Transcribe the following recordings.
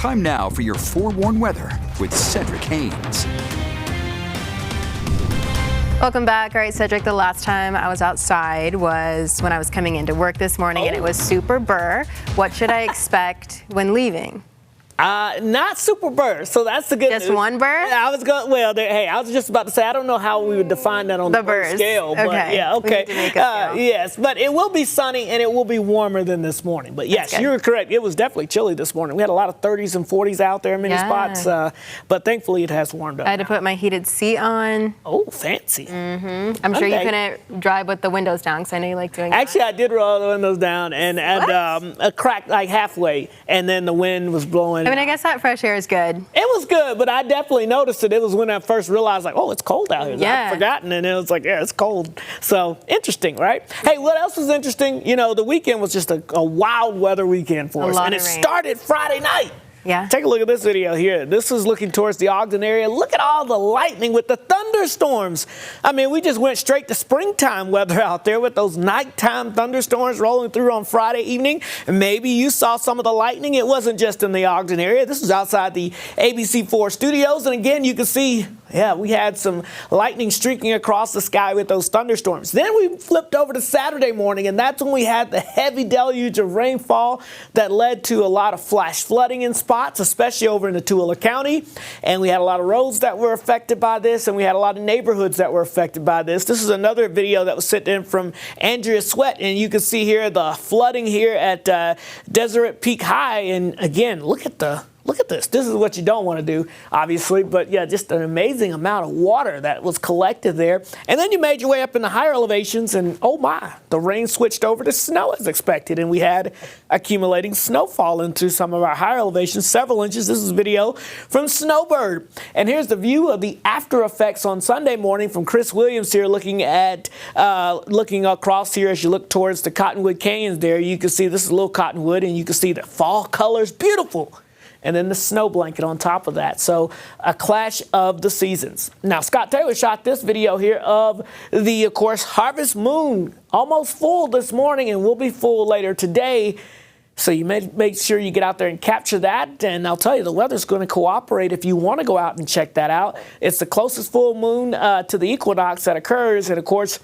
Time now for your forewarned weather with Cedric Haynes. Welcome back. All right, Cedric, the last time I was outside was when I was coming into work this morning, and it was super burr. What should I expect when leaving? Not super burr, so that's the good news. Just one burr? Yeah, I was going. Well, hey, I was just about to say I don't know how we would define that on the burr scale, but yeah, okay. We need to make a scale. Yes, but it will be sunny and it will be warmer than this morning. But yes, you're correct. It was definitely chilly this morning. We had a lot of 30s and 40s out there in many spots, but thankfully it has warmed up. I had to put my heated seat on. Oh, fancy. I'm sure you couldn't drive with the windows down because I know you like doing Actually, that. I did roll the windows down and a crack like halfway, and then the wind was blowing. I mean, I guess that fresh air is good. It was good, but I definitely noticed it. It was when I first realized, like, oh, it's cold out here. Yeah. I'd forgotten, and it was like, yeah, it's cold. So, interesting, right? Hey, what else was interesting? You know, the weekend was just a wild weather weekend for us. And it started Friday night. Yeah. Take a look at this video here. This is looking towards the Ogden area. Look at all the lightning with the thunderstorms. I mean, we just went straight to springtime weather out there with those nighttime thunderstorms rolling through on Friday evening. And maybe you saw some of the lightning. It wasn't just in the Ogden area. This was outside the ABC4 studios. And again, you can see, yeah, we had some lightning streaking across the sky with those thunderstorms. Then we flipped over to Saturday morning, and that's when we had the heavy deluge of rainfall that led to a lot of flash flooding in spots, especially over in the Tooele County. And we had a lot of roads that were affected by this, and we had a lot of neighborhoods that were affected by this. This is another video that was sent in from Andrea Sweat, and you can see here the flooding here at Deseret Peak High. And again, look at this. This is what you don't want to do, obviously. But yeah, just an amazing amount of water that was collected there. And then you made your way up in the higher elevations, and oh my, the rain switched over to snow as expected. And we had accumulating snowfall into some of our higher elevations, several inches. This is video from Snowbird. And here's the view of the after effects on Sunday morning from Chris Williams here, looking across here as you look towards the Cottonwood Canyons there. You can see this is a little Cottonwood, and you can see the fall colors, beautiful. And then the snow blanket on top of that. So a clash of the seasons. Now, Scott Taylor shot this video here of the, of course, harvest moon. Almost full this morning, and will be full later today. So you make sure you get out there and capture that. And I'll tell you, the weather's going to cooperate if you want to go out and check that out. It's the closest full moon to the equinox that occurs. And, of course,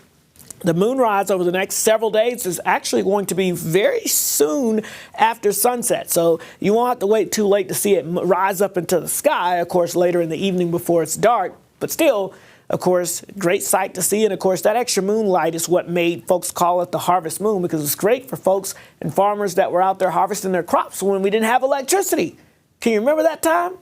the moonrise over the next several days is actually going to be very soon after sunset. So you won't have to wait too late to see it rise up into the sky, of course, later in the evening before it's dark. But still, of course, great sight to see. And, of course, that extra moonlight is what made folks call it the harvest moon, because it's great for folks and farmers that were out there harvesting their crops when we didn't have electricity. Can you remember that time?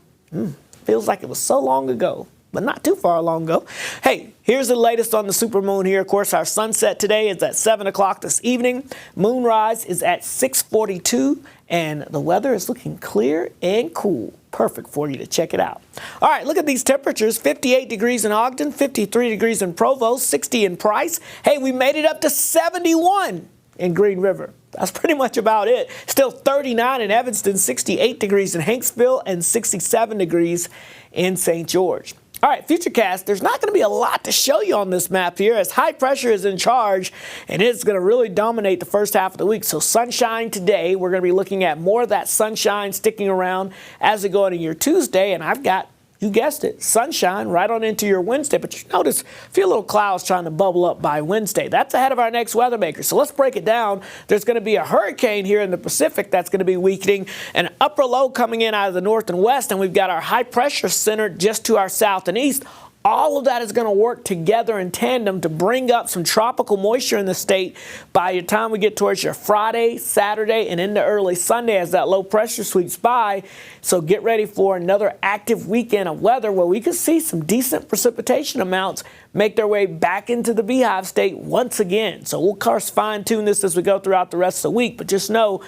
Feels like it was so long ago, but not too far long ago. Hey, here's the latest on the supermoon here. Of course, our sunset today is at 7 o'clock this evening. Moonrise is at 6:42, and the weather is looking clear and cool. Perfect for you to check it out. All right, look at these temperatures. 58 degrees in Ogden, 53 degrees in Provo, 60 in Price. Hey, we made it up to 71 in Green River. That's pretty much about it. Still 39 in Evanston, 68 degrees in Hanksville, and 67 degrees in St. George. All right, Futurecast, there's not going to be a lot to show you on this map here as high pressure is in charge, and it's going to really dominate the first half of the week. So sunshine today, we're going to be looking at more of that sunshine sticking around as we go into your Tuesday, and I've got, you guessed it, sunshine right on into your Wednesday. But you notice a few little clouds trying to bubble up by Wednesday. That's ahead of our next weather maker. So let's break it down. There's going to be a hurricane here in the Pacific that's going to be weakening, an upper low coming in out of the north and west, and we've got our high pressure center just to our south and east. All of that is going to work together in tandem to bring up some tropical moisture in the state by the time we get towards your Friday, Saturday, and into early Sunday as that low pressure sweeps by. So get ready for another active weekend of weather where we could see some decent precipitation amounts make their way back into the Beehive state once again. So we'll, of course, fine-tune this as we go throughout the rest of the week, but just know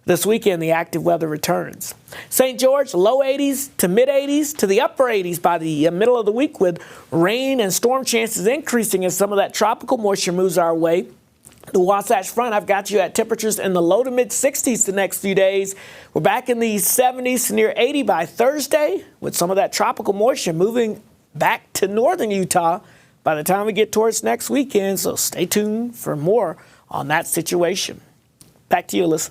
this weekend, the active weather returns. St. George, low 80s to mid 80s to the upper 80s by the middle of the week, with rain and storm chances increasing as some of that tropical moisture moves our way. The Wasatch Front, I've got you at temperatures in the low to mid 60s the next few days. We're back in the 70s to near 80 by Thursday, with some of that tropical moisture moving back to northern Utah by the time we get towards next weekend. So stay tuned for more on that situation. Back to you, Alyssa.